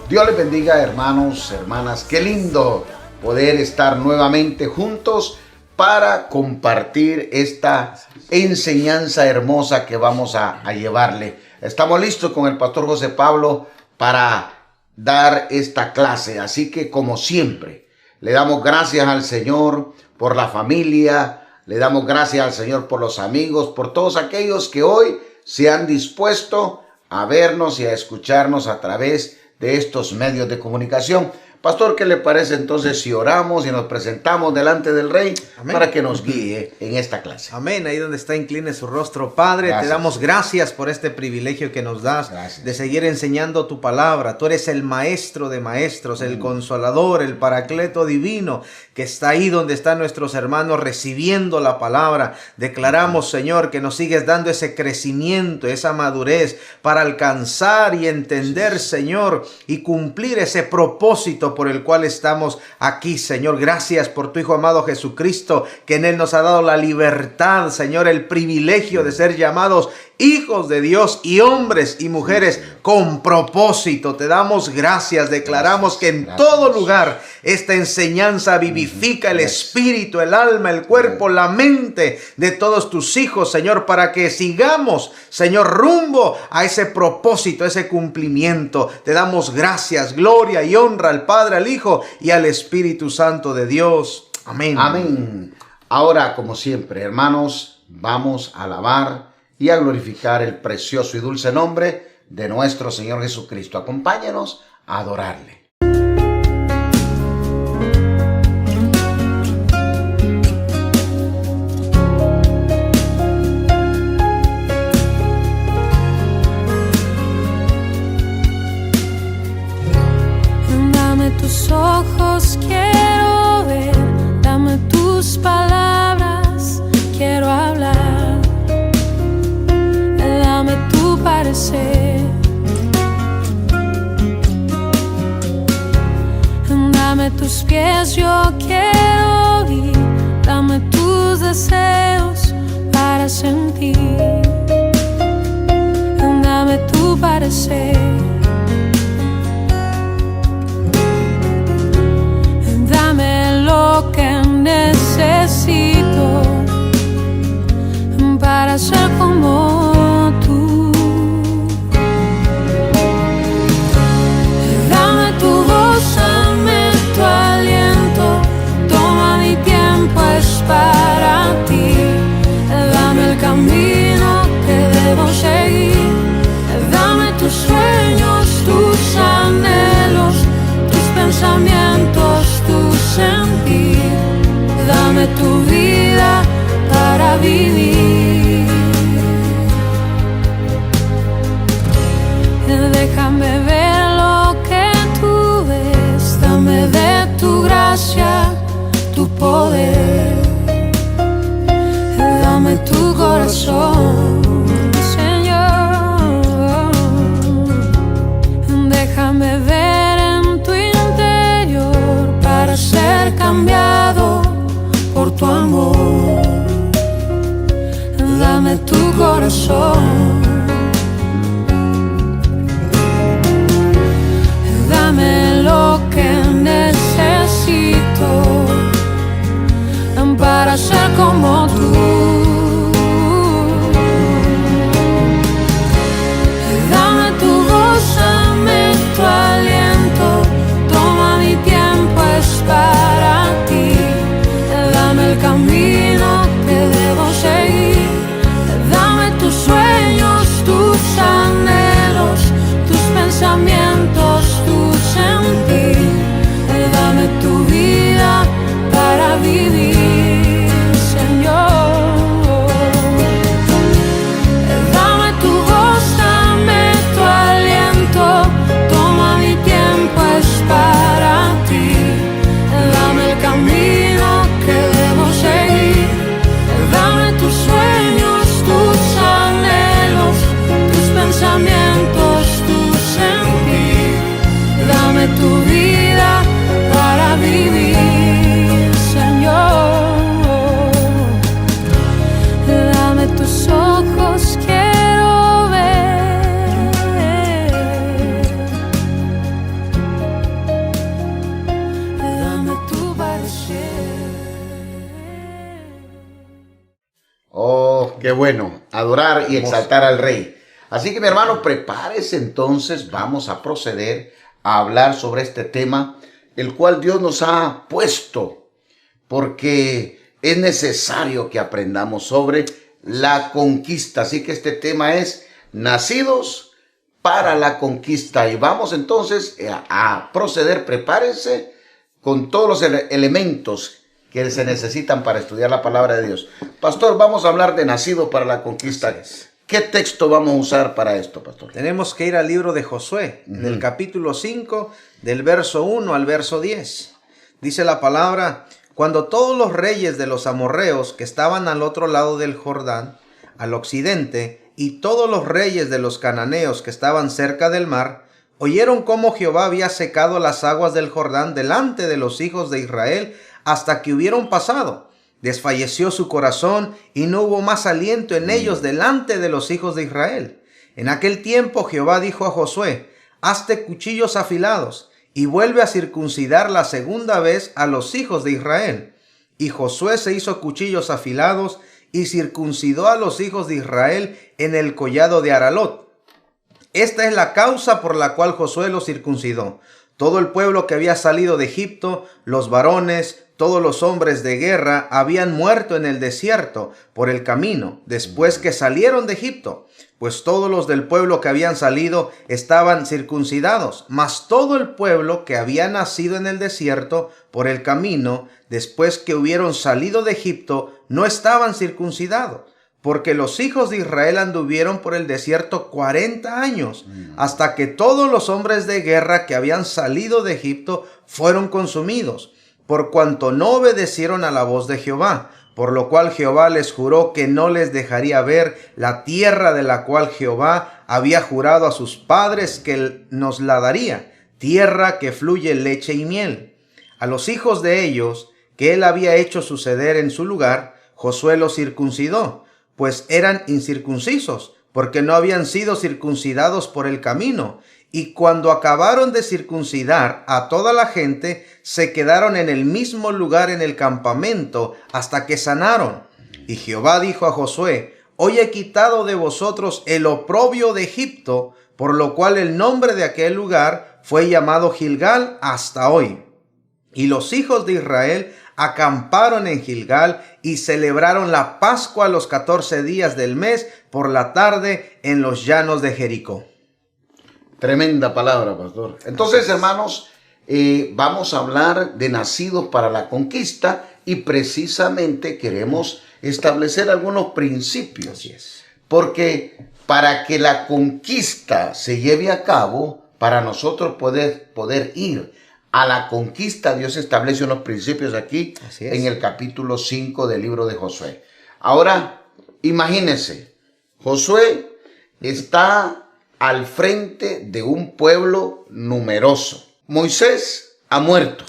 Dios les bendiga, hermanos, hermanas. Qué lindo poder estar nuevamente juntos para compartir esta enseñanza hermosa que vamos a llevarle. Estamos listos con el pastor José Pablo para dar esta clase. Así que, como siempre, le damos gracias al Señor por la familia, le damos gracias al Señor por los amigos, por todos aquellos que hoy se han dispuesto a vernos y a escucharnos a través de estos medios de comunicación. Pastor, ¿qué le parece entonces si oramos y nos presentamos delante del Rey? Amén. Para que nos guíe en esta clase? Amén. Ahí donde está, incline su rostro. Padre, gracias. Te damos gracias por este privilegio que nos das, gracias, de seguir enseñando tu palabra. Tú eres el maestro de maestros, el consolador, el paracleto divino, que está ahí donde están nuestros hermanos recibiendo la palabra. Declaramos, Señor, que nos sigues dando ese crecimiento, esa madurez para alcanzar y entender, Señor, y cumplir ese propósito por el cual estamos aquí, Señor. Gracias por tu Hijo amado Jesucristo, que en Él nos ha dado la libertad, Señor, el privilegio de ser llamados hijos de Dios y hombres y mujeres con propósito. Te damos gracias. Declaramos que en todo lugar esta enseñanza vivifica el espíritu, el alma, el cuerpo, la mente de todos tus hijos, Señor, para que sigamos, Señor, rumbo a ese propósito, a ese cumplimiento. Te damos gracias, gloria y honra al Padre, al Hijo y al Espíritu Santo de Dios. Amén. Amén. Ahora, como siempre, hermanos, vamos a alabar y a glorificar el precioso y dulce nombre de nuestro Señor Jesucristo. Acompáñenos a adorarle. Dame tus ojos, quiero ver, dame tus palabras, quiero hablar. Dame tu parecer, dame tus pies, yo quiero ir, dame tus deseos para sentir, dame tu parecer, dame lo que necesito para ser como para ti, dame el camino que debo seguir, dame tus sueños, tus anhelos, tus pensamientos, tu sentir, dame tu vida para vivir, déjame ver lo que tú ves, dame de tu gracia, tu poder. Dame tu corazón, Señor. Déjame ver en tu interior para ser cambiado por tu amor. Dame tu corazón. Dame lo que necesito para ser como tú. Dame tu voz, dame tu aliento, toma mi tiempo, es para ti. Dame el camino que debo seguir, dame tus sueños, tus anhelos, tus pensamientos, tu sentir, dame tu vida para vivir. Para ti, dame el camino que debo seguir. Qué bueno, adorar y exaltar al Rey. Así que mi hermano, prepárese entonces, vamos a proceder a hablar sobre este tema, el cual Dios nos ha puesto, porque es necesario que aprendamos sobre la conquista. Así que este tema es nacidos para la conquista. Y vamos entonces a proceder, prepárense con todos los elementos que se necesitan para estudiar la palabra de Dios. Pastor, vamos a hablar de nacidos para la conquista. ¿Qué texto vamos a usar para esto, pastor? Tenemos que ir al libro de Josué, en el capítulo 5, del verso 1 al verso 10. Dice la palabra: cuando todos los reyes de los amorreos que estaban al otro lado del Jordán, al occidente, y todos los reyes de los cananeos que estaban cerca del mar, oyeron cómo Jehová había secado las aguas del Jordán delante de los hijos de Israel hasta que hubieron pasado, desfalleció su corazón y no hubo más aliento en ellos delante de los hijos de Israel. En aquel tiempo Jehová dijo a Josué: hazte cuchillos afilados y vuelve a circuncidar la segunda vez a los hijos de Israel. Y Josué se hizo cuchillos afilados y circuncidó a los hijos de Israel en el collado de Aralot. Esta es la causa por la cual Josué los circuncidó. Todo el pueblo que había salido de Egipto, los varones, todos los hombres de guerra, habían muerto en el desierto por el camino, después que salieron de Egipto, pues todos los del pueblo que habían salido estaban circuncidados, mas todo el pueblo que había nacido en el desierto por el camino, después que hubieron salido de Egipto, no estaban circuncidados, porque los hijos de Israel anduvieron por el desierto 40 años, hasta que todos los hombres de guerra que habían salido de Egipto fueron consumidos, por cuanto no obedecieron a la voz de Jehová, por lo cual Jehová les juró que no les dejaría ver la tierra de la cual Jehová había jurado a sus padres que él nos la daría, tierra que fluye leche y miel. A los hijos de ellos, que él había hecho suceder en su lugar, Josué los circuncidó, pues eran incircuncisos, porque no habían sido circuncidados por el camino. Y cuando acabaron de circuncidar a toda la gente, se quedaron en el mismo lugar en el campamento hasta que sanaron. Y Jehová dijo a Josué: hoy he quitado de vosotros el oprobio de Egipto, por lo cual el nombre de aquel lugar fue llamado Gilgal hasta hoy. Y los hijos de Israel acamparon en Gilgal y celebraron la Pascua los 14 días del mes por la tarde en los llanos de Jericó. Tremenda palabra, pastor. Entonces, hermanos, vamos a hablar de nacidos para la conquista y precisamente queremos establecer algunos principios. Así es. Porque para que la conquista se lleve a cabo, para nosotros poder ir a la conquista, Dios establece unos principios aquí en el capítulo 5 del libro de Josué. Ahora, imagínense, Josué está al frente de un pueblo numeroso. Moisés ha muerto.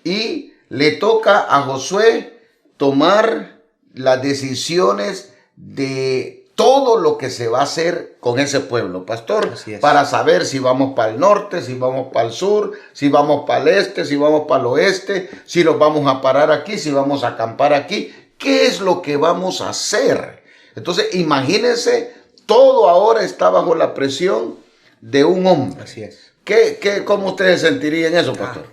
Y le toca a Josué tomar las decisiones de todo lo que se va a hacer con ese pueblo, pastor, para saber si vamos para el norte, si vamos para el sur, si vamos para el este, si vamos para el oeste, si nos vamos a parar aquí, si vamos a acampar aquí, qué es lo que vamos a hacer. Entonces, imagínense, todo ahora está bajo la presión de un hombre. Así es. ¿Cómo ustedes sentirían eso, pastor?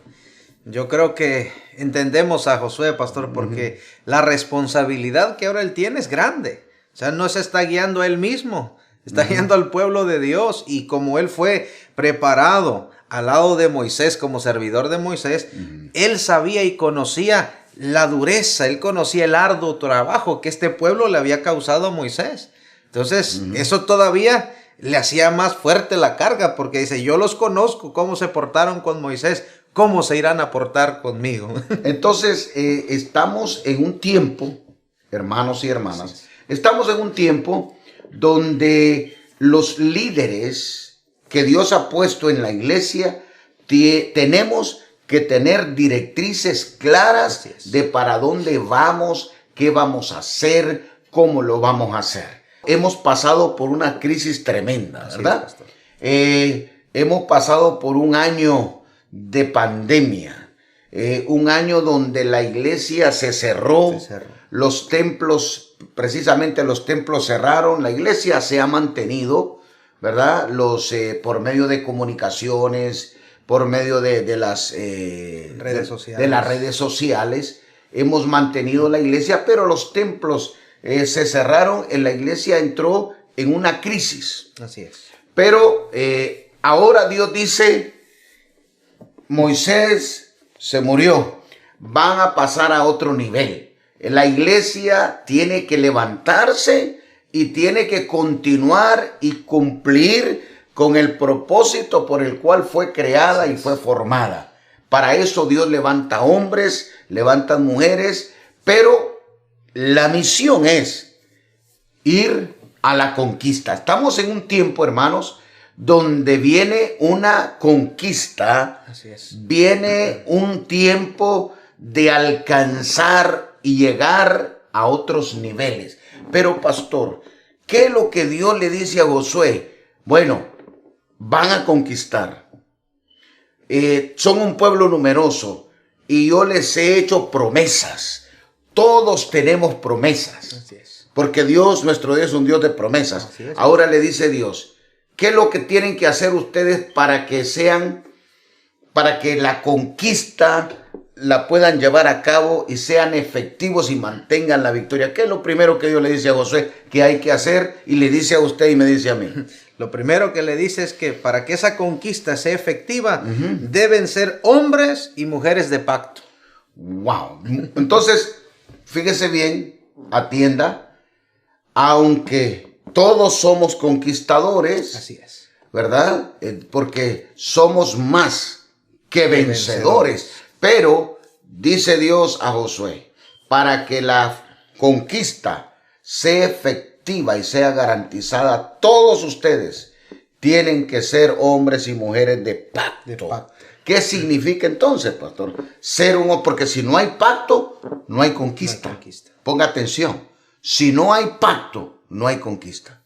Yo creo que entendemos a Josué, pastor, porque la responsabilidad que ahora él tiene es grande. O sea, no se está guiando a él mismo, está guiando al pueblo de Dios. Y como él fue preparado al lado de Moisés como servidor de Moisés, él sabía y conocía la dureza, él conocía el arduo trabajo que este pueblo le había causado a Moisés. Entonces, eso todavía le hacía más fuerte la carga, porque dice: yo los conozco, cómo se portaron con Moisés, cómo se irán a portar conmigo. Entonces, estamos en un tiempo, hermanos y hermanas, estamos en un tiempo donde los líderes que Dios ha puesto en la iglesia, tenemos que tener directrices claras de para dónde vamos, qué vamos a hacer, cómo lo vamos a hacer. Hemos pasado por una crisis tremenda, ¿verdad? Hemos pasado por un año de pandemia, un año donde la iglesia se cerró. Los templos precisamente los templos cerraron, la iglesia se ha mantenido, ¿verdad? Por medio de comunicaciones, por medio de las redes sociales, hemos mantenido la iglesia, pero los templos se cerraron, la iglesia entró en una crisis. Así es. Pero ahora Dios dice, Moisés se murió, van a pasar a otro nivel. La iglesia tiene que levantarse y tiene que continuar y cumplir con el propósito por el cual fue creada y fue formada. Para eso Dios levanta hombres, levanta mujeres, pero la misión es ir a la conquista. Estamos en un tiempo, hermanos, donde viene una conquista. Así es. Viene un tiempo de alcanzar y llegar a otros niveles. Pero, pastor, ¿qué es lo que Dios le dice a Josué? Bueno, van a conquistar. Son un pueblo numeroso y yo les he hecho promesas. Todos tenemos promesas. Así es. Porque Dios, nuestro Dios, es un Dios de promesas. Ahora le dice Dios, ¿qué es lo que tienen que hacer ustedes para que la conquista la puedan llevar a cabo y sean efectivos y mantengan la victoria? ¿Qué es lo primero que Dios le dice a Josué que hay que hacer? Y le dice a usted y me dice a mí. Lo primero que le dice es que para que esa conquista sea efectiva, deben ser hombres y mujeres de pacto. Wow. Entonces, fíjese bien, atienda, aunque todos somos conquistadores. Así es. ¿Verdad? Porque somos más que vencedores. Pero dice Dios a Josué, para que la conquista sea efectiva y sea garantizada, todos ustedes tienen que ser hombres y mujeres de pacto. ¿Qué significa entonces, pastor? Porque si no hay pacto, no hay conquista. No hay conquista. Ponga atención. Si no hay pacto, no hay conquista.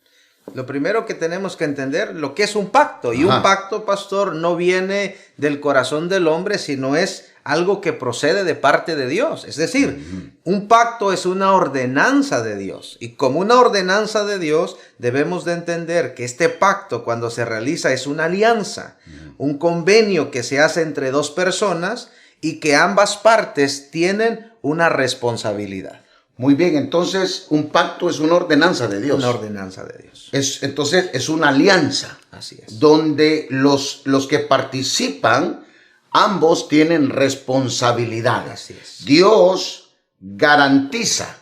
Lo primero que tenemos que entender lo que es un pacto. Y un pacto, pastor, no viene del corazón del hombre, sino es algo que procede de parte de Dios. Es decir, un pacto es una ordenanza de Dios. Y como una ordenanza de Dios, debemos de entender que este pacto, cuando se realiza, es una alianza, un convenio que se hace entre dos personas y que ambas partes tienen una responsabilidad. Muy bien, entonces un pacto es una ordenanza de Dios. Una ordenanza de Dios. Entonces es una alianza. Así es. Donde los que participan, ambos tienen responsabilidades. Así es. Dios garantiza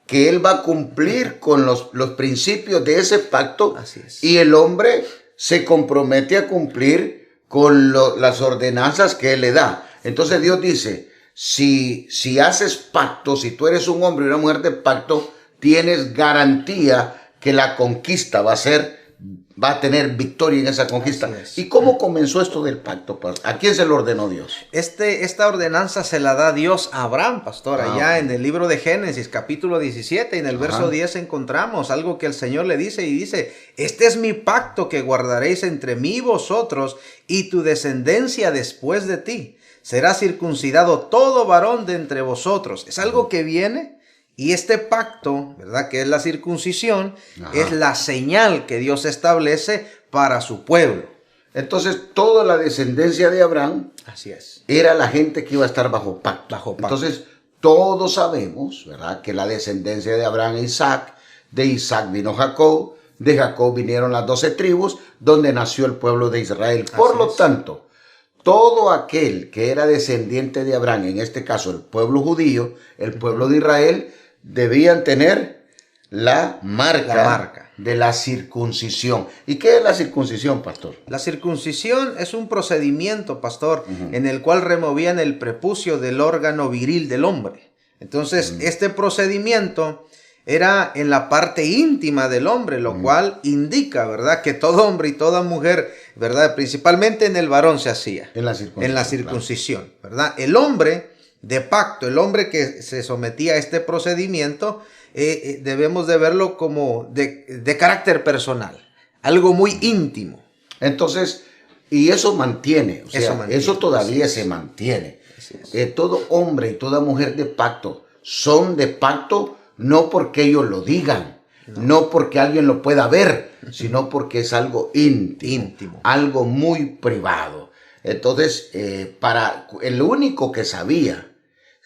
que Él va a cumplir con los principios de ese pacto. Así es. Y el hombre se compromete a cumplir con las ordenanzas que Él le da. Entonces Dios dice, si haces pacto, si tú eres un hombre y una mujer de pacto, tienes garantía que la conquista va a tener victoria en esa conquista. ¿Y cómo comenzó esto del pacto? ¿A quién se lo ordenó Dios? Esta ordenanza se la da Dios a Abraham, pastor. Allá en el libro de Génesis, capítulo 17, en el verso 10 encontramos algo que el Señor le dice y dice, este es mi pacto que guardaréis entre mí y vosotros y tu descendencia después de ti. Será circuncidado todo varón de entre vosotros. Es algo que viene y este pacto, ¿verdad? Que es la circuncisión, es la señal que Dios establece para su pueblo. Entonces, toda la descendencia de Abraham, así es, era la gente que iba a estar bajo pacto. Entonces, todos sabemos, ¿verdad? Que la descendencia de Abraham es Isaac, de Isaac vino Jacob, de Jacob vinieron las 12 tribus, donde nació el pueblo de Israel. Por lo tanto, todo aquel que era descendiente de Abraham, en este caso el pueblo judío, el pueblo de Israel, debían tener la marca de la circuncisión. ¿Y qué es la circuncisión, pastor? La circuncisión es un procedimiento, pastor, en el cual removían el prepucio del órgano viril del hombre. Entonces, este procedimiento era en la parte íntima del hombre, lo cual indica, ¿verdad?, que todo hombre y toda mujer, ¿verdad?, principalmente en el varón se hacía. En la circuncisión, claro. ¿Verdad? El hombre de pacto, el hombre que se sometía a este procedimiento, debemos de verlo como de carácter personal, algo muy íntimo. Entonces, y eso mantiene, eso todavía se mantiene. Todo hombre y toda mujer de pacto son de pacto no porque ellos lo digan, no porque alguien lo pueda ver, sino porque es algo íntimo, algo muy privado. Entonces, para el único que sabía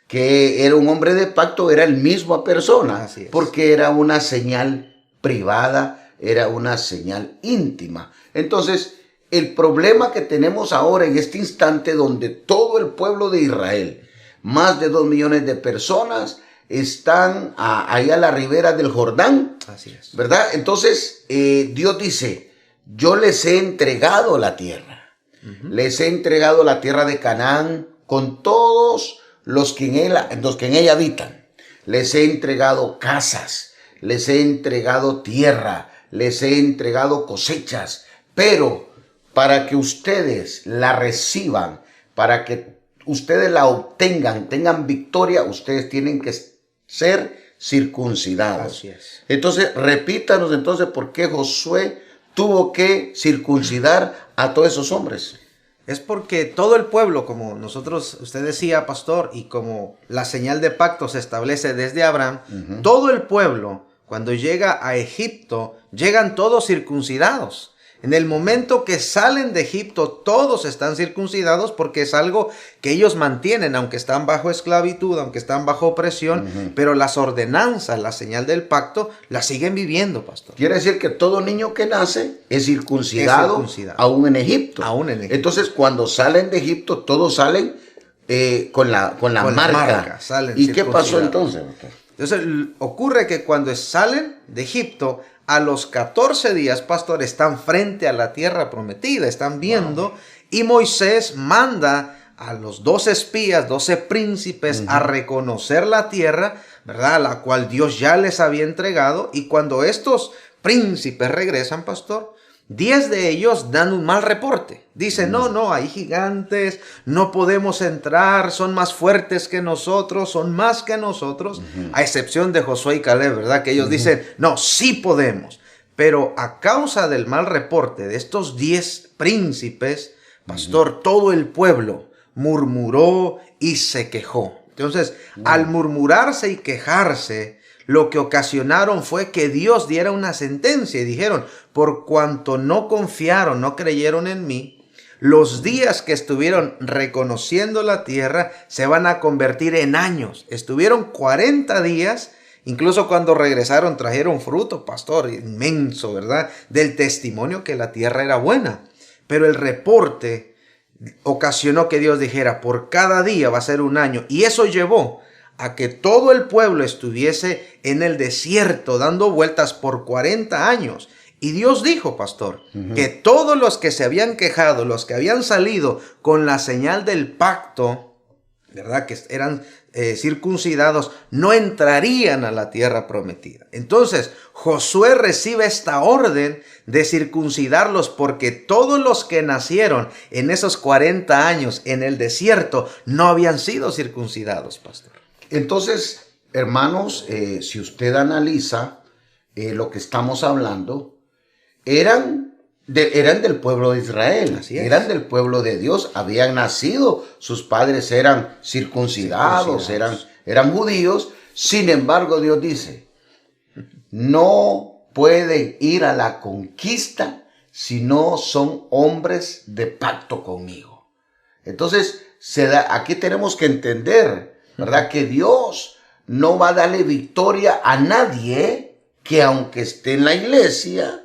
que era un hombre de pacto era el misma persona, porque era una señal privada, era una señal íntima. Entonces, el problema que tenemos ahora en este instante, donde todo el pueblo de Israel, más de 2 millones de personas, están ahí a la ribera del Jordán, ¿verdad? Entonces, Dios dice, yo les he entregado la tierra, les he entregado la tierra de Canaán con todos los que en ella habitan. Les he entregado casas, les he entregado tierra, les he entregado cosechas, pero para que ustedes la reciban, para que ustedes la obtengan, tengan victoria, ustedes tienen que ser circuncidados. Así es. Entonces, repítanos entonces por qué Josué tuvo que circuncidar a todos esos hombres. Es porque todo el pueblo, como usted decía, pastor, y como la señal de pacto se establece desde Abraham, todo el pueblo, cuando llega a Egipto, llegan todos circuncidados. En el momento que salen de Egipto, todos están circuncidados porque es algo que ellos mantienen, aunque están bajo esclavitud, aunque están bajo opresión, pero las ordenanzas, la señal del pacto, la siguen viviendo, pastor. Quiere decir que todo niño que nace es circuncidado. Aún en Egipto. Entonces, cuando salen de Egipto, todos salen con la marca. ¿Y qué pasó entonces? Entonces, ocurre que cuando salen de Egipto, a los 14 días, pastor, están frente a la tierra prometida, están viendo, y Moisés manda a los 12 espías, 12 príncipes, a reconocer la tierra, ¿verdad? La cual Dios ya les había entregado, y cuando estos príncipes regresan, pastor, 10 de ellos dan un mal reporte. Dicen, no, hay gigantes, no podemos entrar, son más fuertes que nosotros, son más que nosotros, a excepción de Josué y Caleb, ¿verdad? Que ellos dicen, no, sí podemos. Pero a causa del mal reporte de estos 10 príncipes, pastor, todo el pueblo murmuró y se quejó. Entonces, al murmurarse y quejarse, lo que ocasionaron fue que Dios diera una sentencia y dijeron, por cuanto no confiaron, no creyeron en mí, los días que estuvieron reconociendo la tierra se van a convertir en años. Estuvieron 40 días, incluso cuando regresaron trajeron fruto, pastor, inmenso, ¿verdad? Del testimonio que la tierra era buena. Pero el reporte ocasionó que Dios dijera, por cada día va a ser un año. Y eso llevó a que todo el pueblo estuviese en el desierto dando vueltas por 40 años. Y Dios dijo, pastor, que todos los que se habían quejado, los que habían salido con la señal del pacto, ¿verdad? Que eran circuncidados, no entrarían a la tierra prometida. Entonces, Josué recibe esta orden de circuncidarlos porque todos los que nacieron en esos 40 años en el desierto no habían sido circuncidados, pastor. Entonces, hermanos, si usted analiza lo que estamos hablando, eran del pueblo de Israel, eran del pueblo de Dios, habían nacido, sus padres eran circuncidados, eran judíos. Sin embargo, Dios dice, no pueden ir a la conquista si no son hombres de pacto conmigo. Entonces, aquí tenemos que entender, ¿verdad? Que Dios no va a darle victoria a nadie que aunque esté en la iglesia,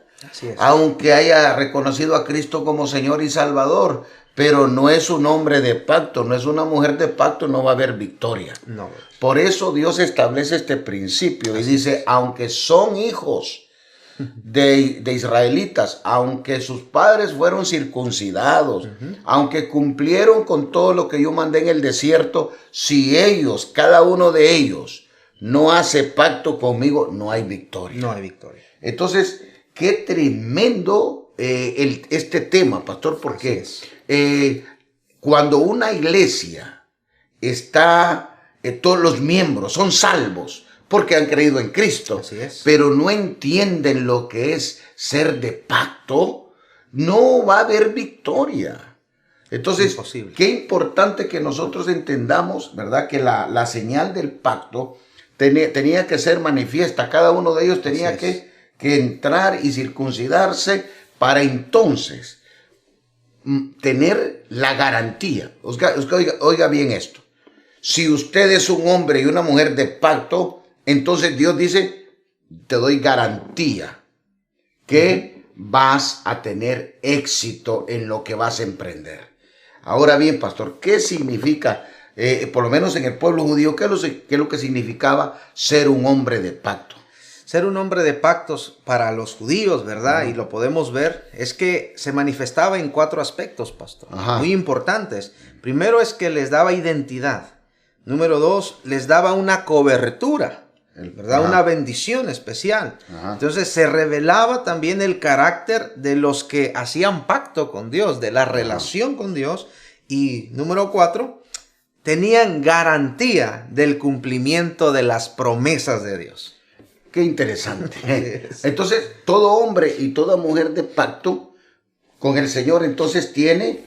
aunque haya reconocido a Cristo como Señor y Salvador, pero no es un hombre de pacto, no es una mujer de pacto, no va a haber victoria. No. Por eso Dios establece este principio y dice, aunque son hijos de israelitas, aunque sus padres fueron circuncidados, aunque cumplieron con todo lo que yo mandé en el desierto, si ellos, cada uno de ellos, no hace pacto conmigo, no hay victoria. No hay victoria. Entonces, qué tremendo este tema, pastor, porque cuando una iglesia está, todos los miembros son salvos, porque han creído en Cristo, pero no entienden lo que es ser de pacto, no va a haber victoria. Entonces, imposible. Qué importante que nosotros entendamos, ¿verdad? Que la señal del pacto tenía que ser manifiesta. Cada uno de ellos tenía que entrar y circuncidarse para entonces tener la garantía. Oiga bien esto. Si usted es un hombre y una mujer de pacto, entonces Dios dice, te doy garantía que vas a tener éxito en lo que vas a emprender. Ahora bien, pastor, ¿qué significa, por lo menos en el pueblo judío, qué es lo que significaba ser un hombre de pacto? Ser un hombre de pactos para los judíos, ¿verdad? Y lo podemos ver, es que se manifestaba en 4 aspectos, pastor, muy importantes. Primero es que les daba identidad. Número 2, les daba una cobertura, ¿verdad? Una bendición especial. Entonces se revelaba también el carácter de los que hacían pacto con Dios, de la relación con Dios. Y número 4, tenían garantía del cumplimiento de las promesas de Dios. Qué interesante. Entonces, todo hombre y toda mujer de pacto con el Señor entonces tiene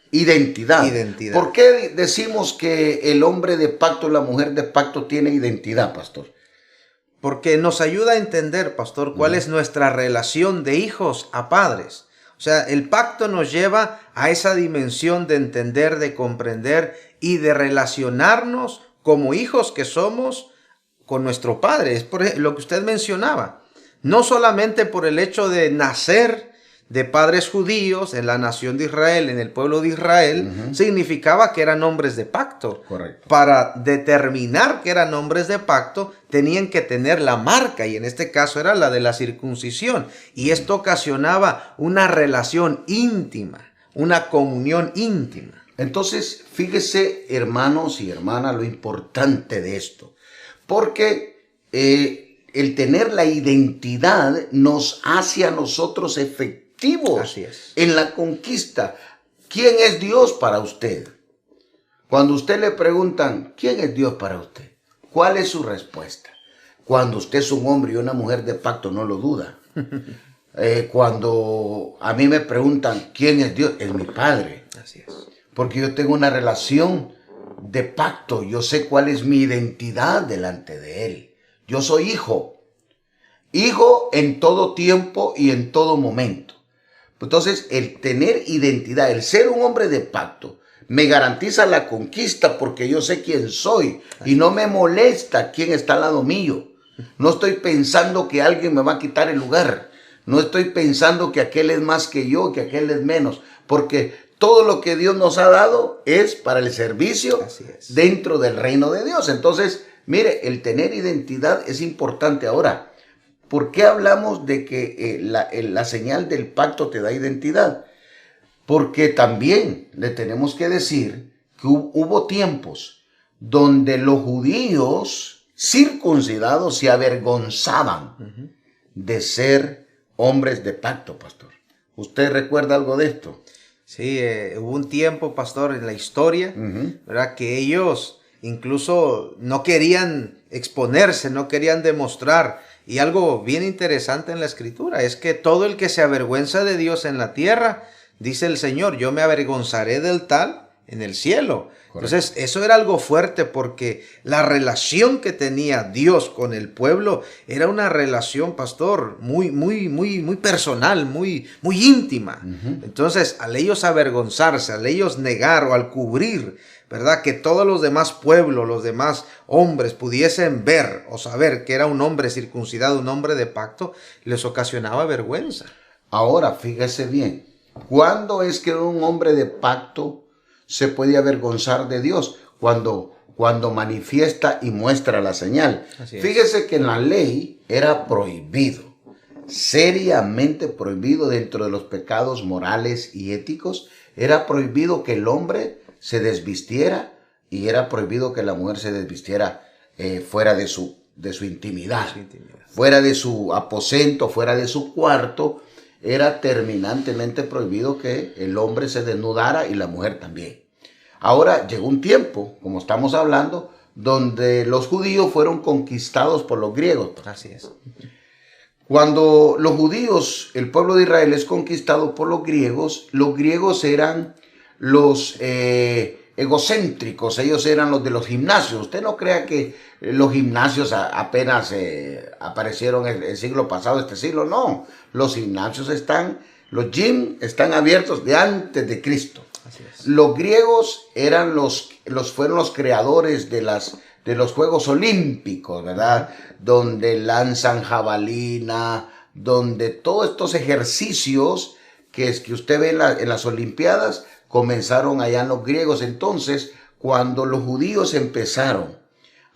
identidad. ¿Por qué decimos que el hombre de pacto, la mujer de pacto tiene identidad, pastor? Porque nos ayuda a entender, pastor, cuál es nuestra relación de hijos a padres. O sea, el pacto nos lleva a esa dimensión de entender, de comprender y de relacionarnos como hijos que somos con nuestro Padre. Es por lo que usted mencionaba. No solamente por el hecho de nacer de padres judíos en la nación de Israel, en el pueblo de Israel, significaba que eran hombres de pacto. Correcto. Para determinar que eran hombres de pacto, tenían que tener la marca, y en este caso era la de la circuncisión. Y esto ocasionaba una relación íntima, una comunión íntima. Entonces, fíjese, hermanos y hermanas, lo importante de esto. Porque el tener la identidad nos hace a nosotros efectivos en la conquista. ¿Quién es Dios para usted? Cuando usted le preguntan, ¿quién es Dios para usted? ¿Cuál es su respuesta? Cuando usted es un hombre y una mujer de pacto, no lo duda. Cuando a mí me preguntan, ¿quién es Dios? Es mi Padre. Así es. Porque yo tengo una relación de pacto, yo sé cuál es mi identidad delante de Él. Yo soy hijo en todo tiempo y en todo momento. Entonces, el tener identidad, el ser un hombre de pacto, me garantiza la conquista porque yo sé quién soy y no me molesta quién está al lado mío. No estoy pensando que alguien me va a quitar el lugar. No estoy pensando que aquel es más que yo, que aquel es menos, porque todo lo que Dios nos ha dado es para el servicio dentro del reino de Dios. Entonces, mire, el tener identidad es importante. Ahora, ¿por qué hablamos de que la señal del pacto te da identidad? Porque también le tenemos que decir que hubo tiempos donde los judíos circuncidados se avergonzaban de ser hombres de pacto, pastor. ¿Usted recuerda algo de esto? Sí, hubo un tiempo, pastor, en la historia, ¿verdad? Que ellos incluso no querían exponerse, no querían demostrar. Y algo bien interesante en la Escritura es que todo el que se avergüenza de Dios en la tierra, dice el Señor, yo me avergonzaré del tal en el cielo. Correcto. Entonces, eso era algo fuerte porque la relación que tenía Dios con el pueblo era una relación, pastor, muy personal, muy íntima. Entonces, al ellos avergonzarse, al ellos negar o al cubrir, ¿verdad? Que todos los demás pueblos, los demás hombres pudiesen ver o saber que era un hombre circuncidado, un hombre de pacto, les ocasionaba vergüenza. Ahora, fíjese bien, ¿cuándo es que un hombre de pacto se puede avergonzar de Dios? Cuando manifiesta y muestra la señal. Fíjese que en la ley era prohibido, seriamente prohibido dentro de los pecados morales y éticos, era prohibido que el hombre se desvistiera y era prohibido que la mujer se desvistiera fuera de su intimidad, fuera de su aposento, fuera de su cuarto. Era terminantemente prohibido que el hombre se desnudara y la mujer también. Ahora llegó un tiempo, como estamos hablando, donde los judíos fueron conquistados por los griegos. Así es. Cuando los judíos, el pueblo de Israel es conquistado por los griegos eran los egocéntricos, ellos eran los de los gimnasios. Usted no crea que los gimnasios apenas aparecieron el siglo pasado, este siglo, no. Los gimnasios los gym están abiertos de antes de Cristo. Así es. Los griegos fueron los creadores de los Juegos Olímpicos, ¿verdad? Donde lanzan jabalina, donde todos estos ejercicios que usted ve en las Olimpiadas comenzaron allá en los griegos. Entonces, cuando los judíos empezaron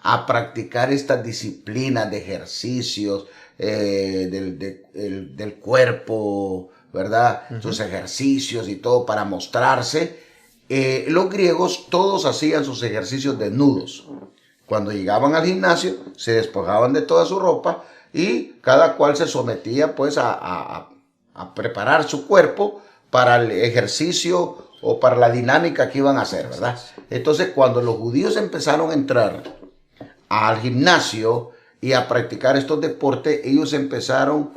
a practicar estas disciplinas de ejercicios del cuerpo, ¿verdad? Sus ejercicios y todo para mostrarse, los griegos todos hacían sus ejercicios desnudos. Cuando llegaban al gimnasio, se despojaban de toda su ropa y cada cual se sometía pues a preparar su cuerpo para el ejercicio o para la dinámica que iban a hacer, ¿verdad? Entonces, cuando los judíos empezaron a entrar al gimnasio y a practicar estos deportes,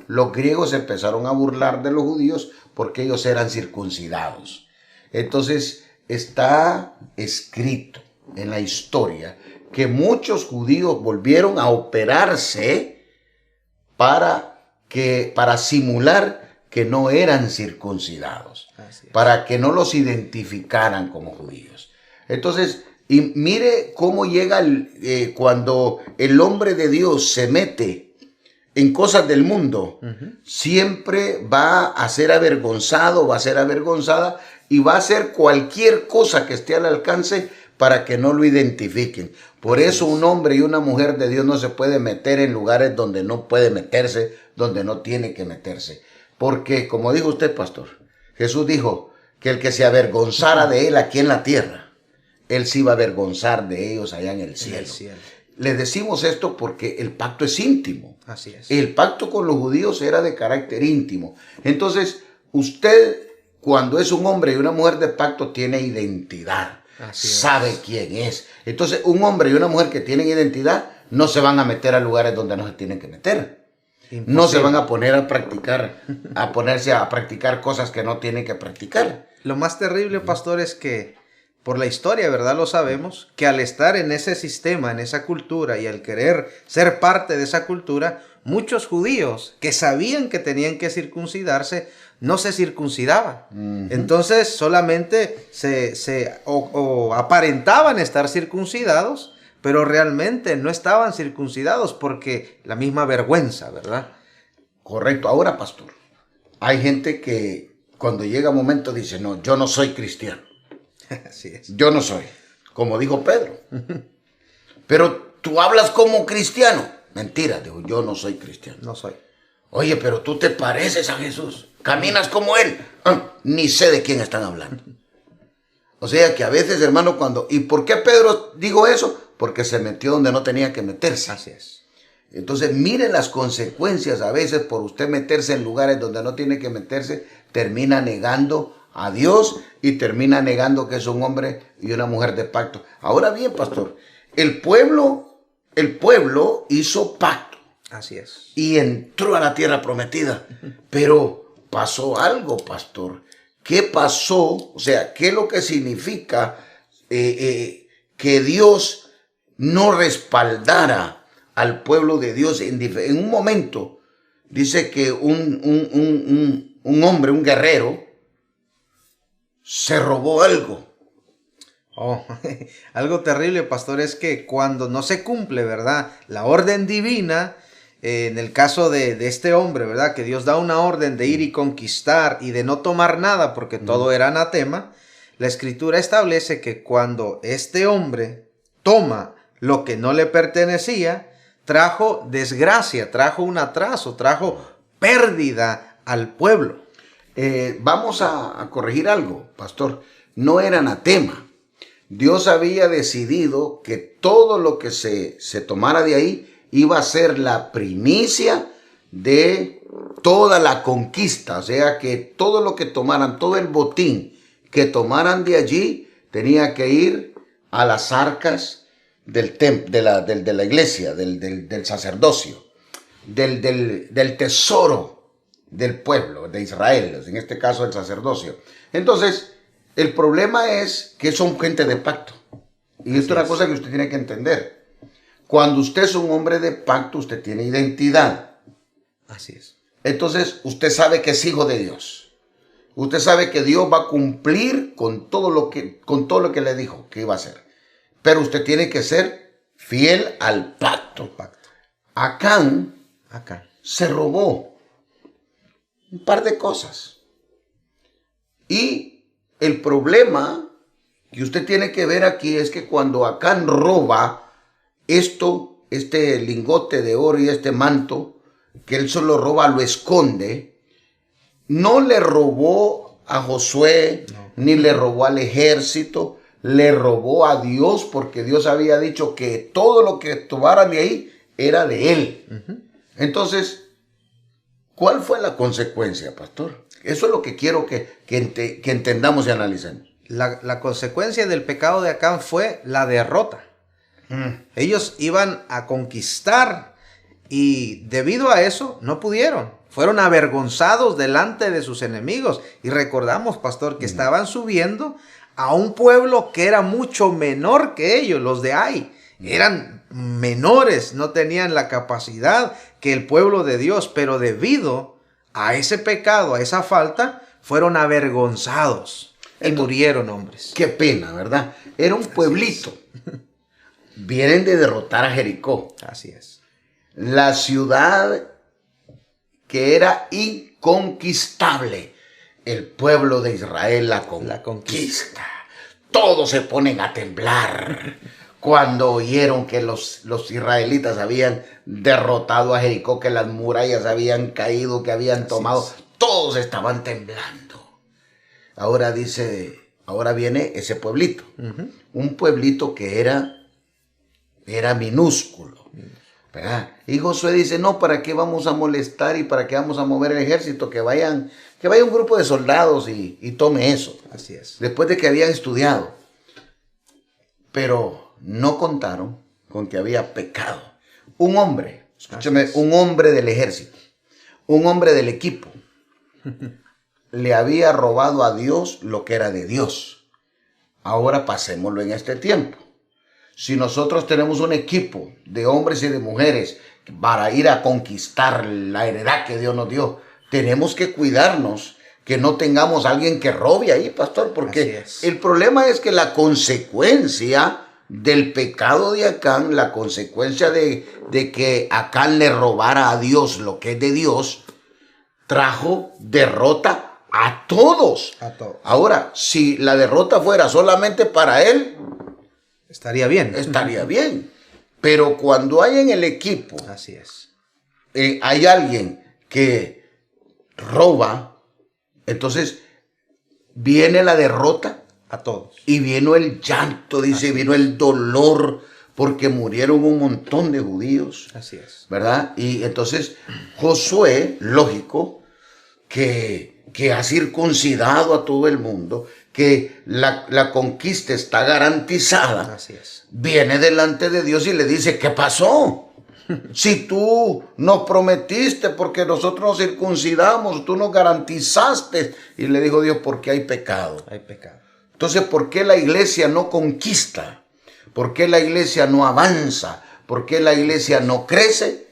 los griegos empezaron a burlar de los judíos porque ellos eran circuncidados. Entonces, está escrito en la historia que muchos judíos volvieron a operarse para simular que no eran circuncidados, para que no los identificaran como judíos. Entonces, y mire cómo llega cuando el hombre de Dios se mete en cosas del mundo, siempre va a ser avergonzado, va a ser avergonzada y va a hacer cualquier cosa que esté al alcance para que no lo identifiquen. Por eso un hombre y una mujer de Dios no se puede meter en lugares donde no puede meterse, donde no tiene que meterse. Porque, como dijo usted, pastor, Jesús dijo que el que se avergonzara de él aquí en la tierra, él se iba a avergonzar de ellos allá en el cielo. Les decimos esto porque el pacto es íntimo. Así es. El pacto con los judíos era de carácter íntimo. Entonces, usted, cuando es un hombre y una mujer de pacto, tiene identidad. Sabe quién es. Entonces, un hombre y una mujer que tienen identidad no se van a meter a lugares donde no se tienen que meter. Imposible. No se van a poner ponerse a practicar cosas que no tienen que practicar. Lo más terrible, pastor, es que por la historia, ¿verdad? Lo sabemos, que al estar en ese sistema, en esa cultura y al querer ser parte de esa cultura, muchos judíos que sabían que tenían que circuncidarse, no se circuncidaban. Entonces solamente o aparentaban estar circuncidados, pero realmente no estaban circuncidados porque la misma vergüenza, ¿verdad? Correcto. Ahora, pastor, hay gente que cuando llega un momento dice, no, yo no soy cristiano. Así es. Yo no soy, como dijo Pedro. Pero tú hablas como cristiano. Mentira, dijo, yo no soy cristiano. No soy. Oye, pero tú te pareces a Jesús. Caminas como él. Ni sé de quién están hablando. O sea que a veces, hermano, ¿y por qué Pedro dijo eso? Porque se metió donde no tenía que meterse. Así es. Entonces, miren las consecuencias a veces por usted meterse en lugares donde no tiene que meterse, termina negando a Dios y termina negando que es un hombre y una mujer de pacto. Ahora bien, pastor, el pueblo hizo pacto. Así es. Y entró a la tierra prometida. Pero pasó algo, pastor. ¿Qué pasó? O sea, ¿qué es lo que significa que Dios no respaldara al pueblo de Dios? En un momento, dice que un hombre, un guerrero, se robó algo. Algo terrible, pastor, es que cuando no se cumple, ¿verdad?, la orden divina, en el caso de este hombre, ¿verdad?, que Dios da una orden de ir y conquistar y de no tomar nada porque todo era anatema, la escritura establece que cuando este hombre toma lo que no le pertenecía, trajo desgracia, trajo un atraso, trajo pérdida al pueblo. Vamos a corregir algo, pastor. No era anatema. Dios había decidido que todo lo que se tomara de ahí iba a ser la primicia de toda la conquista. O sea que todo lo que tomaran, todo el botín que tomaran de allí, tenía que ir a las arcas de la iglesia, del sacerdocio, del tesoro del pueblo de Israel, en este caso el sacerdocio. Entonces, el problema es que son gente de pacto. Y esto es una cosa que usted tiene que entender. Cuando usted es un hombre de pacto, usted tiene identidad. Así es. Entonces, usted sabe que es hijo de Dios. Usted sabe que Dios va a cumplir con todo lo que le dijo que iba a hacer. Pero usted tiene que ser fiel al pacto. Acán se robó un par de cosas. Y el problema que usted tiene que ver aquí es que cuando Acán roba este lingote de oro y este manto, que él solo roba, lo esconde, no le robó a Josué, ni le robó al ejército, le robó a Dios, porque Dios había dicho que todo lo que tomaran de ahí era de él. Entonces, ¿cuál fue la consecuencia, pastor? Eso es lo que quiero que entendamos y analicemos. La consecuencia del pecado de Acán fue la derrota. Ellos iban a conquistar y debido a eso no pudieron. Fueron avergonzados delante de sus enemigos. Y recordamos, pastor, que estaban subiendo a un pueblo que era mucho menor que ellos, los de Ai. Eran menores, no tenían la capacidad que el pueblo de Dios, pero debido a ese pecado, a esa falta, fueron avergonzados y murieron hombres. Qué pena, ¿verdad? Era un pueblito. Vienen de derrotar a Jericó. Así es. La ciudad que era inconquistable. El pueblo de Israel la conquista. Todos se ponen a temblar cuando oyeron que los israelitas habían derrotado a Jericó, que las murallas habían caído, que habían tomado. Todos estaban temblando. Ahora viene ese pueblito. Un pueblito que era minúsculo, ¿verdad? Y Josué dice, no, ¿para qué vamos a molestar y para qué vamos a mover el ejército? Que vaya un grupo de soldados y tome eso. Así es. Después de que habían estudiado. Pero no contaron con que había pecado. Un hombre, escúchame, un hombre del ejército, un hombre del equipo, le había robado a Dios lo que era de Dios. Ahora pasémoslo en este tiempo. Si nosotros tenemos un equipo de hombres y de mujeres para ir a conquistar la heredad que Dios nos dio, tenemos que cuidarnos que no tengamos a alguien que robe ahí, pastor, porque el problema es que la consecuencia del pecado de Acán, la consecuencia de que Acán le robara a Dios lo que es de Dios, trajo derrota a todos. Ahora, si la derrota fuera solamente para él, estaría bien. Estaría bien. Pero cuando hay en el equipo, así es, hay alguien que roba, entonces viene la derrota a todos. Y vino el llanto, dice, vino el dolor, porque murieron un montón de judíos. Así es. ¿Verdad? Y entonces Josué, lógico, que ha circuncidado a todo el mundo, que la conquista está garantizada. Así es. Viene delante de Dios y le dice, ¿qué pasó? Si tú nos prometiste, porque nosotros nos circuncidamos, tú nos garantizaste. Y le dijo Dios, porque hay pecado. Hay pecado. Entonces, ¿por qué la iglesia no conquista? ¿Por qué la iglesia no avanza? ¿Por qué la iglesia no crece?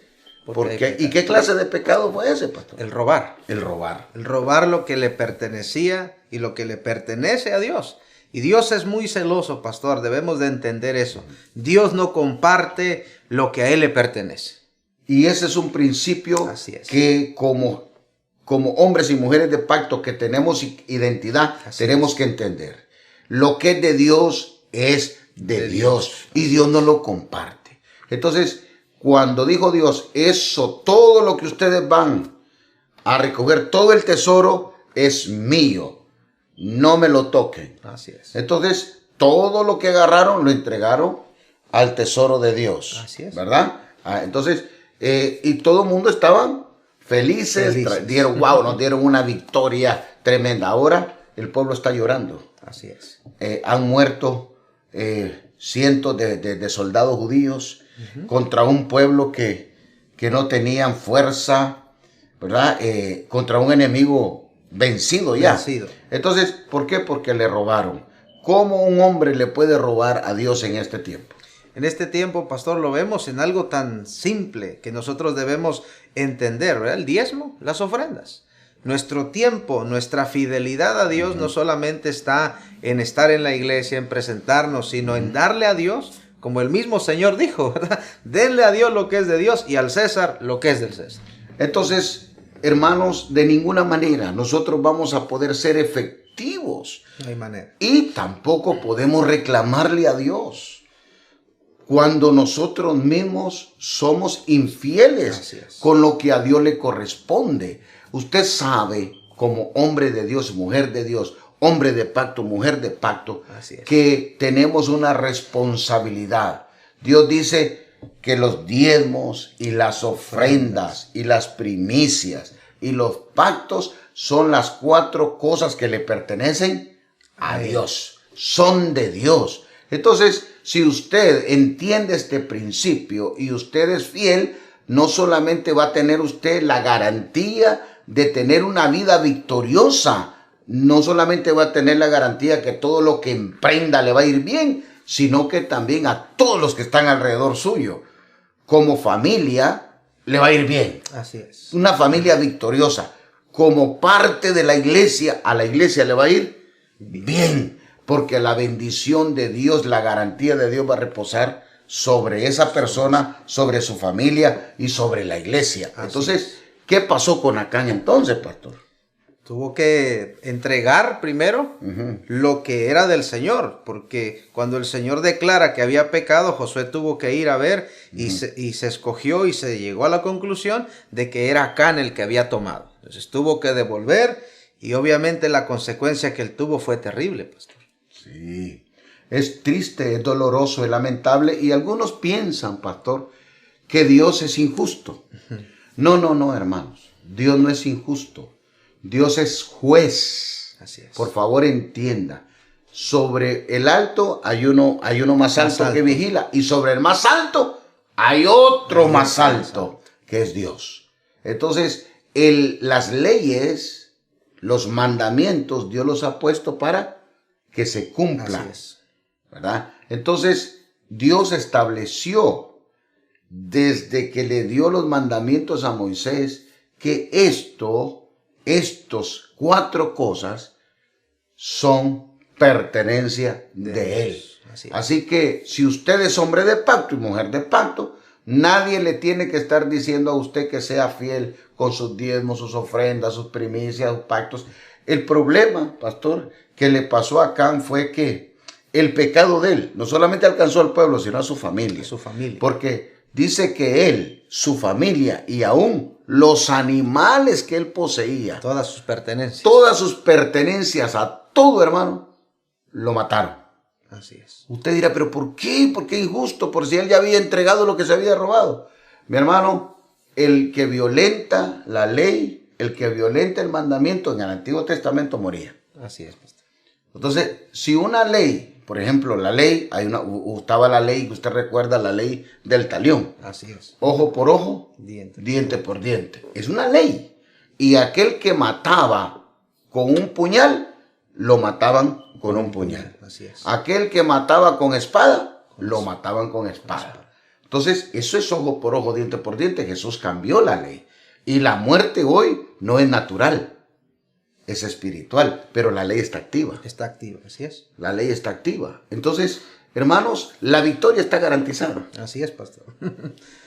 ¿Y qué clase de pecado fue ese, pastor? El robar. El robar. El robar lo que le pertenecía y lo que le pertenece a Dios. Y Dios es muy celoso, pastor. Debemos de entender eso. Dios no comparte lo que a Él le pertenece. Y ese es un principio que como hombres y mujeres de pacto que tenemos identidad, tenemos que entender. Lo que es de Dios es de Dios. Y Dios no lo comparte. Entonces, cuando dijo Dios, eso, todo lo que ustedes van a recoger, todo el tesoro es mío. No me lo toquen. Así es. Entonces, todo lo que agarraron lo entregaron al tesoro de Dios. Así es. ¿Verdad? Entonces, y todo el mundo estaban felices. Nos dieron una victoria tremenda. Ahora el pueblo está llorando. Así es. Han muerto cientos de soldados judíos contra un pueblo que no tenían fuerza, ¿verdad? Contra un enemigo vencido ya. Vencido. Entonces, ¿por qué? Porque le robaron. ¿Cómo un hombre le puede robar a Dios en este tiempo? En este tiempo, pastor, lo vemos en algo tan simple que nosotros debemos entender, ¿verdad? El diezmo, las ofrendas. Nuestro tiempo, nuestra fidelidad a Dios no solamente está en estar en la iglesia, en presentarnos, sino en darle a Dios, como el mismo Señor dijo, ¿verdad? Denle a Dios lo que es de Dios y al César lo que es del César. Entonces, hermanos, de ninguna manera nosotros vamos a poder ser efectivos. No hay manera. Y tampoco podemos reclamarle a Dios cuando nosotros mismos somos infieles con lo que a Dios le corresponde. Usted sabe, como hombre de Dios, mujer de Dios, hombre de pacto, mujer de pacto, que tenemos una responsabilidad. Dios dice que los diezmos y las ofrendas y las primicias y los pactos son las 4 cosas que le pertenecen a Dios. Son de Dios. Entonces, si usted entiende este principio y usted es fiel, no solamente va a tener usted la garantía de tener una vida victoriosa, no solamente va a tener la garantía que todo lo que emprenda le va a ir bien, sino que también a todos los que están alrededor suyo, como familia, le va a ir bien. Así es. Una familia victoriosa. Como parte de la iglesia, a la iglesia le va a ir bien, porque la bendición de Dios, la garantía de Dios va a reposar sobre esa persona, sobre su familia y sobre la iglesia. Entonces, ¿qué pasó con Acán entonces, pastor? Tuvo que entregar primero lo que era del Señor, porque cuando el Señor declara que había pecado, Josué tuvo que ir a ver y se escogió y se llegó a la conclusión de que era Acán el que había tomado. Entonces tuvo que devolver y obviamente la consecuencia que él tuvo fue terrible, pastor. Sí, es triste, es doloroso, es lamentable y algunos piensan, pastor, que Dios es injusto. No, hermanos, Dios no es injusto. Dios es juez. Así es. Por favor, entienda. Sobre el alto hay uno más alto que vigila. Y sobre el más alto hay otro más alto, que es Dios. Entonces, las leyes, los mandamientos, Dios los ha puesto para que se cumplan. Así es. ¿Verdad? Entonces, Dios estableció desde que le dio los mandamientos a Moisés que estos 4 cosas son pertenencia de él. Así que si usted es hombre de pacto y mujer de pacto, nadie le tiene que estar diciendo a usted que sea fiel con sus diezmos, sus ofrendas, sus primicias, sus pactos. El problema, pastor, que le pasó a Acán fue que el pecado de él no solamente alcanzó al pueblo, sino a su familia. Porque dice que él, su familia y aún los animales que él poseía, todas sus pertenencias, a todo, hermano, lo mataron. Así es. Usted dirá, pero ¿por qué? ¿Por qué injusto? Por si él ya había entregado lo que se había robado. Mi hermano, el que violenta la ley, el que violenta el mandamiento en el Antiguo Testamento moría. Así es, pastor. Entonces, si una ley, por ejemplo, la ley, estaba la ley, usted recuerda la ley del talión. Así es. Ojo por ojo, diente por diente. Es una ley. Y aquel que mataba con un puñal, lo mataban con un puñal. Así es. Aquel que mataba con espada, lo mataban con espada. Entonces, eso es ojo por ojo, diente por diente. Jesús cambió la ley. Y la muerte hoy no es natural. Es espiritual, pero la ley está activa. Está activa, así es. La ley está activa. Entonces, hermanos, la victoria está garantizada. Así es, pastor.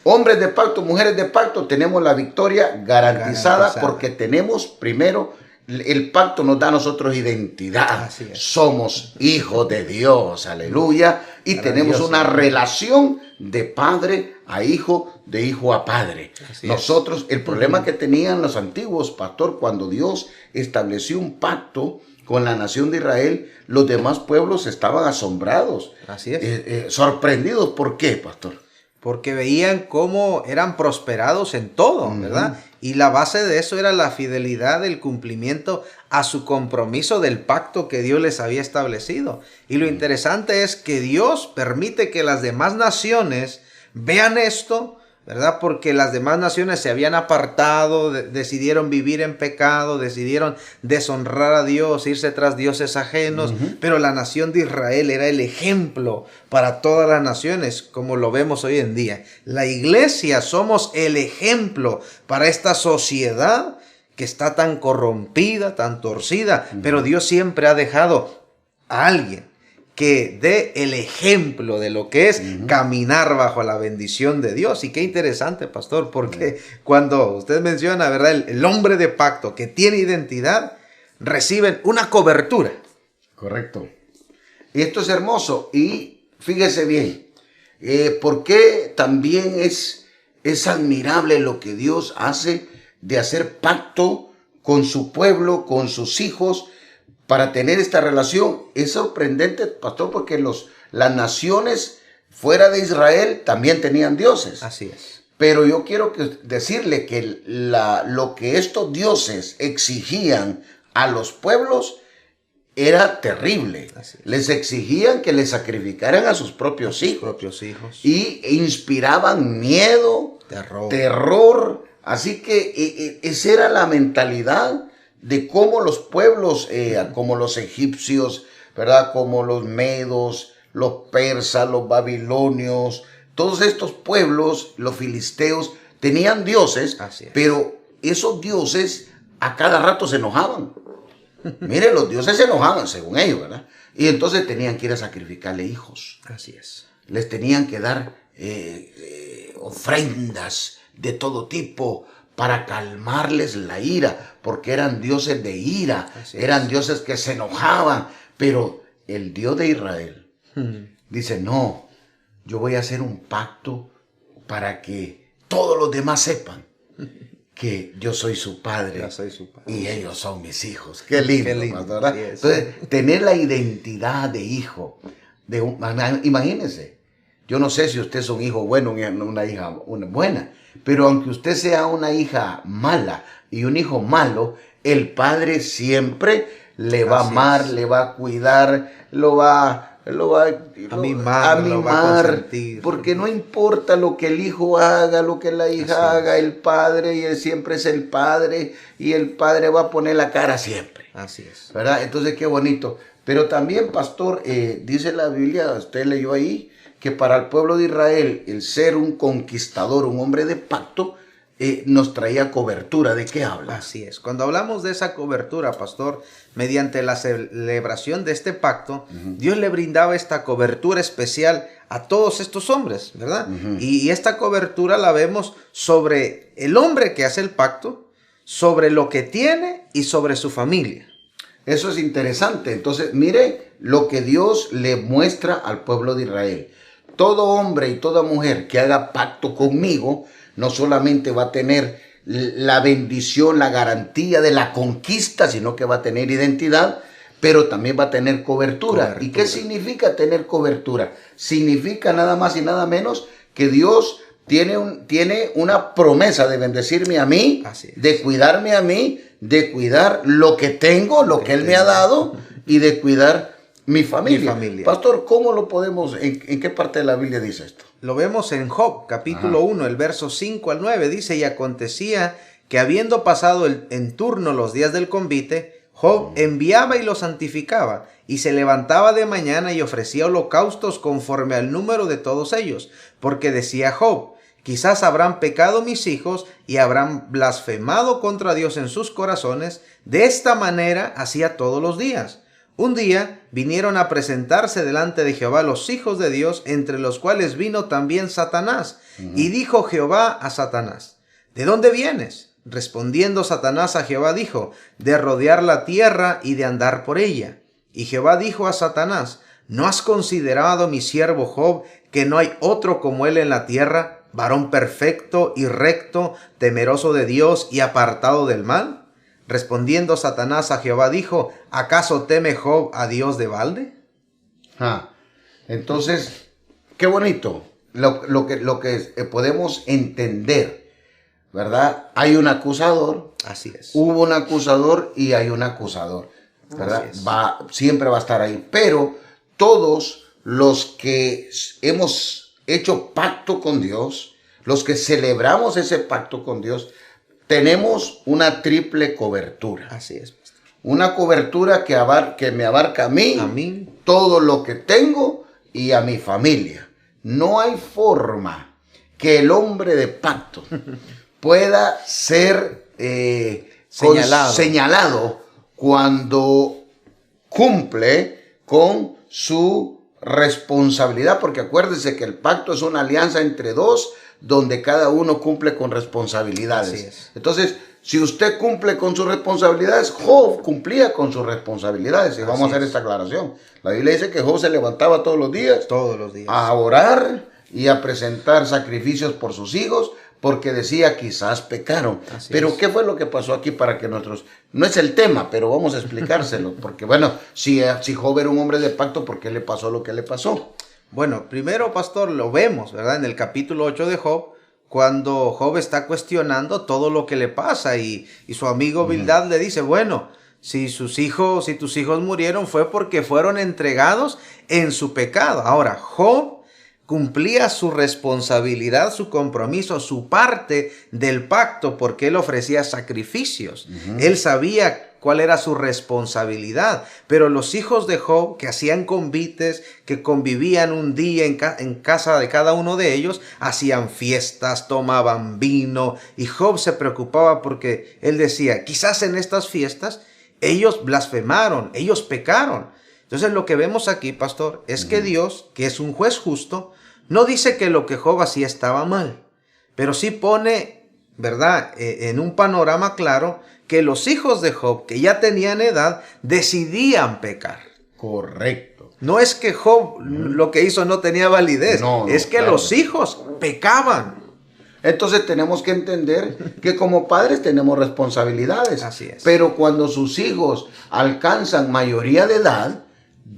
Hombres de pacto, mujeres de pacto, tenemos la victoria garantizada porque tenemos primero, el pacto nos da a nosotros identidad. Así es. Somos hijos de Dios, aleluya. Y tenemos una relación de padre a hijo, de hijo a padre. Nosotros, el problema que tenían los antiguos, pastor, cuando Dios estableció un pacto con la nación de Israel, los demás pueblos estaban asombrados. Así es. Sorprendidos. ¿Por qué, pastor? Porque veían cómo eran prosperados en todo, ¿verdad? Y la base de eso era la fidelidad, el cumplimiento a su compromiso del pacto que Dios les había establecido. Y lo interesante es que Dios permite que las demás naciones vean esto, ¿verdad? Porque las demás naciones se habían apartado, decidieron vivir en pecado, decidieron deshonrar a Dios, irse tras dioses ajenos, pero la nación de Israel era el ejemplo para todas las naciones, como lo vemos hoy en día. La iglesia somos el ejemplo para esta sociedad que está tan corrompida, tan torcida, pero Dios siempre ha dejado a alguien que dé el ejemplo de lo que es caminar bajo la bendición de Dios. Y qué interesante, pastor, porque cuando usted menciona, ¿verdad? El hombre de pacto que tiene identidad, reciben una cobertura. Correcto. Y esto es hermoso. Y fíjese bien, porque también es admirable lo que Dios hace de hacer pacto con su pueblo, con sus hijos, para tener esta relación. Es sorprendente, pastor, porque las naciones fuera de Israel también tenían dioses. Así es. Pero yo quiero decirle que lo que estos dioses exigían a los pueblos era terrible. Les exigían que les sacrificaran a sus propios hijos. Y inspiraban miedo, terror. Así que esa era la mentalidad de cómo los pueblos, como los egipcios, ¿verdad? Como los medos, los persas, los babilonios, todos estos pueblos, los filisteos, tenían dioses, pero esos dioses a cada rato se enojaban. Mire, los dioses se enojaban, según ellos, ¿verdad? Y entonces tenían que ir a sacrificarle hijos. Así es. Les tenían que dar ofrendas de todo tipo para calmarles la ira, porque eran dioses de ira, eran dioses que se enojaban. Pero el Dios de Israel dice, no, yo voy a hacer un pacto para que todos los demás sepan que yo soy su padre, y ellos son mis hijos. Qué lindo, ¿verdad? Entonces, tener la identidad de hijo, imagínense, yo no sé si usted es un hijo bueno, una hija buena, pero aunque usted sea una hija mala y un hijo malo, el padre siempre le va a amar, le va a cuidar, lo va a mimar, porque no importa lo que el hijo haga, lo que la hija haga, el padre, y él siempre es el padre, y el padre va a poner la cara siempre. Así es. ¿Verdad? Entonces, qué bonito. Pero también, pastor, dice la Biblia, usted leyó ahí, que para el pueblo de Israel, el ser un conquistador, un hombre de pacto, nos traía cobertura. ¿De qué habla? Así es. Cuando hablamos de esa cobertura, pastor, mediante la celebración de este pacto, Dios le brindaba esta cobertura especial a todos estos hombres, ¿verdad? Y esta cobertura la vemos sobre el hombre que hace el pacto, sobre lo que tiene y sobre su familia. Eso es interesante. Entonces, mire lo que Dios le muestra al pueblo de Israel. Todo hombre y toda mujer que haga pacto conmigo, no solamente va a tener la bendición, la garantía de la conquista, sino que va a tener identidad, pero también va a tener cobertura. ¿Y qué significa tener cobertura? Significa nada más y nada menos que Dios tiene una promesa de bendecirme a mí, de cuidarme a mí, de cuidar lo que tengo, lo que Él me ha dado, y de cuidar mi familia. Pastor, ¿cómo lo podemos, en qué parte de la Biblia dice esto? Lo vemos en Job, capítulo 1, el verso 5 al 9, dice, y acontecía que habiendo pasado en turno los días del convite, Job enviaba y lo santificaba, y se levantaba de mañana y ofrecía holocaustos conforme al número de todos ellos, porque decía Job, quizás habrán pecado mis hijos y habrán blasfemado contra Dios en sus corazones, de esta manera hacía todos los días. Un día vinieron a presentarse delante de Jehová los hijos de Dios, entre los cuales vino también Satanás. Y dijo Jehová a Satanás, ¿de dónde vienes? Respondiendo Satanás a Jehová dijo, de rodear la tierra y de andar por ella. Y Jehová dijo a Satanás, ¿no has considerado mi siervo Job, que no hay otro como él en la tierra, varón perfecto y recto, temeroso de Dios y apartado del mal? Respondiendo Satanás a Jehová dijo, ¿acaso teme Job a Dios de balde? Entonces, qué bonito lo que podemos entender, ¿verdad? Hay un acusador. Así es. Hubo un acusador y hay un acusador, ¿verdad? Siempre va a estar ahí. Pero todos los que hemos hecho pacto con Dios, los que celebramos ese pacto con Dios, tenemos una triple cobertura. Así es, pastor. Una cobertura que me abarca a mí, todo lo que tengo y a mi familia. No hay forma que el hombre de pacto pueda ser señalado cuando cumple con su responsabilidad, porque acuérdense que el pacto es una alianza entre dos, donde cada uno cumple con responsabilidades. Así es. Entonces, si usted cumple con sus responsabilidades, Job cumplía con sus responsabilidades. Y vamos a hacer esta aclaración. La Biblia dice que Job se levantaba todos los días a orar y a presentar sacrificios por sus hijos, porque decía, quizás pecaron. Pero ¿qué fue lo que pasó aquí para que nosotros... No es el tema, pero vamos a explicárselo. Porque bueno, si Job era un hombre de pacto, ¿por qué le pasó lo que le pasó? Bueno, primero, pastor, lo vemos, ¿verdad? En el capítulo 8 de Job, cuando Job está cuestionando todo lo que le pasa y su amigo Bildad le dice, bueno, si tus hijos murieron fue porque fueron entregados en su pecado. Ahora, Job cumplía su responsabilidad, su compromiso, su parte del pacto, porque él ofrecía sacrificios. Él sabía cuál era su responsabilidad. Pero los hijos de Job, que hacían convites, que convivían un día en casa de cada uno de ellos, hacían fiestas, tomaban vino, y Job se preocupaba porque él decía, quizás en estas fiestas ellos blasfemaron, ellos pecaron. Entonces lo que vemos aquí, pastor, es que Dios, que es un juez justo, no dice que lo que Job hacía estaba mal, pero sí pone, ¿verdad?, en un panorama claro que los hijos de Job, que ya tenían edad, decidían pecar. Correcto. No es que Job lo que hizo no tenía validez, es que los hijos pecaban. Entonces tenemos que entender que como padres tenemos responsabilidades. Así es. Pero cuando sus hijos alcanzan mayoría de edad,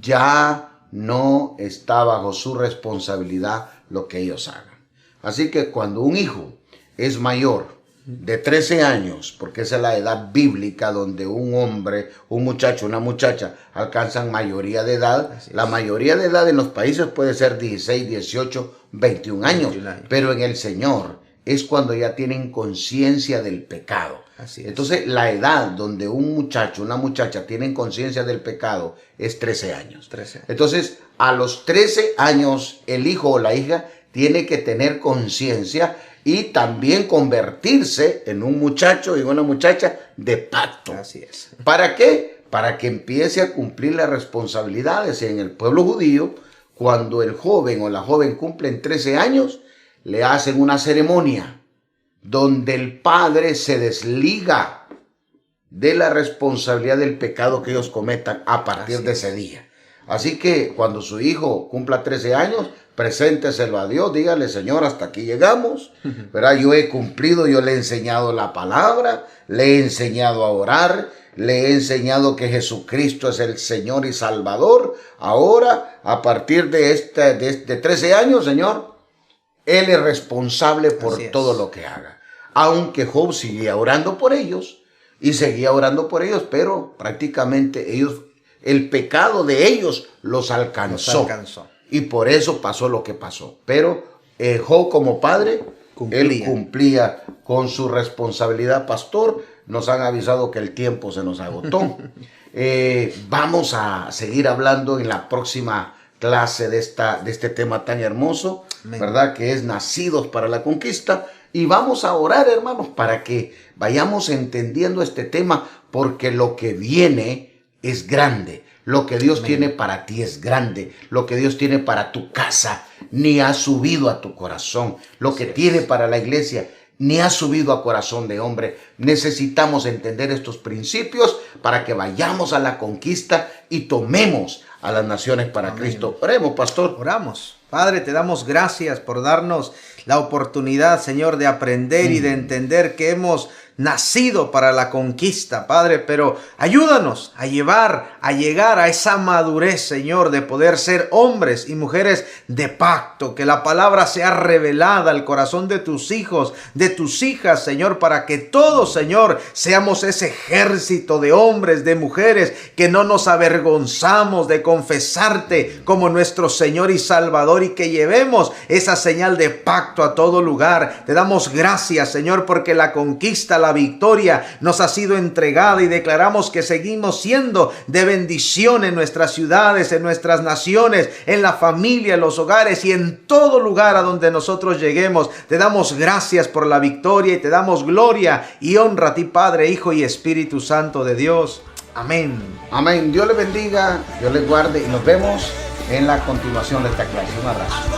ya no está bajo su responsabilidad lo que ellos hagan. Así que cuando un hijo es mayor de 13 años, porque esa es la edad bíblica donde un hombre, un muchacho, una muchacha alcanzan mayoría de edad. La mayoría de edad en los países puede ser 16, 18, 21 años. Pero en el Señor es cuando ya tienen conciencia del pecado. Entonces la edad donde un muchacho, una muchacha tienen conciencia del pecado es 13 años. 13. Entonces a los 13 años el hijo o la hija tiene que tener conciencia y también convertirse en un muchacho y una muchacha de pacto. Así es. ¿Para qué? Para que empiece a cumplir las responsabilidades. En el pueblo judío, cuando el joven o la joven cumplen 13 años, le hacen una ceremonia donde el padre se desliga de la responsabilidad del pecado que ellos cometan a partir de ese día. Así que cuando su hijo cumpla 13 años, presénteselo a Dios, dígale, Señor, hasta aquí llegamos, ¿verdad? Yo he cumplido, yo le he enseñado la palabra, le he enseñado a orar, le he enseñado que Jesucristo es el Señor y Salvador. Ahora, a partir de 13 años, Señor, Él es responsable por todo lo que haga. Aunque Job seguía orando por ellos, pero prácticamente el pecado de ellos los alcanzó. Y por eso pasó lo que pasó. Pero Job como padre, él cumplía con su responsabilidad. Pastor, nos han avisado que el tiempo se nos agotó. Vamos a seguir hablando en la próxima clase de este tema tan hermoso, ¿verdad? Que es Nacidos para la Conquista. Y vamos a orar, hermanos, para que vayamos entendiendo este tema, porque lo que viene es grande. Lo que Dios tiene para ti es grande. Lo que Dios tiene para tu casa ni ha subido a tu corazón. Lo que tiene para la iglesia ni ha subido a corazón de hombre. Necesitamos entender estos principios para que vayamos a la conquista y tomemos a las naciones para Cristo. Oremos, pastor. Oramos. Padre, te damos gracias por darnos la oportunidad, Señor, de aprender y de entender que hemos nacido para la conquista, Padre, pero ayúdanos a llegar a esa madurez, Señor, de poder ser hombres y mujeres de pacto, que la palabra sea revelada al corazón de tus hijos, de tus hijas, Señor, para que todos, Señor, seamos ese ejército de hombres, de mujeres, que no nos avergonzamos de confesarte como nuestro Señor y Salvador, y que llevemos esa señal de pacto impacto a todo lugar. Te damos gracias, Señor, porque la conquista, la victoria nos ha sido entregada y declaramos que seguimos siendo de bendición en nuestras ciudades, en nuestras naciones, en la familia, en los hogares y en todo lugar a donde nosotros lleguemos. Te damos gracias por la victoria y te damos gloria y honra a ti, Padre, Hijo y Espíritu Santo de Dios. Amén. Amén. Dios les bendiga, Dios les guarde y nos vemos en la continuación de esta clase. Un abrazo.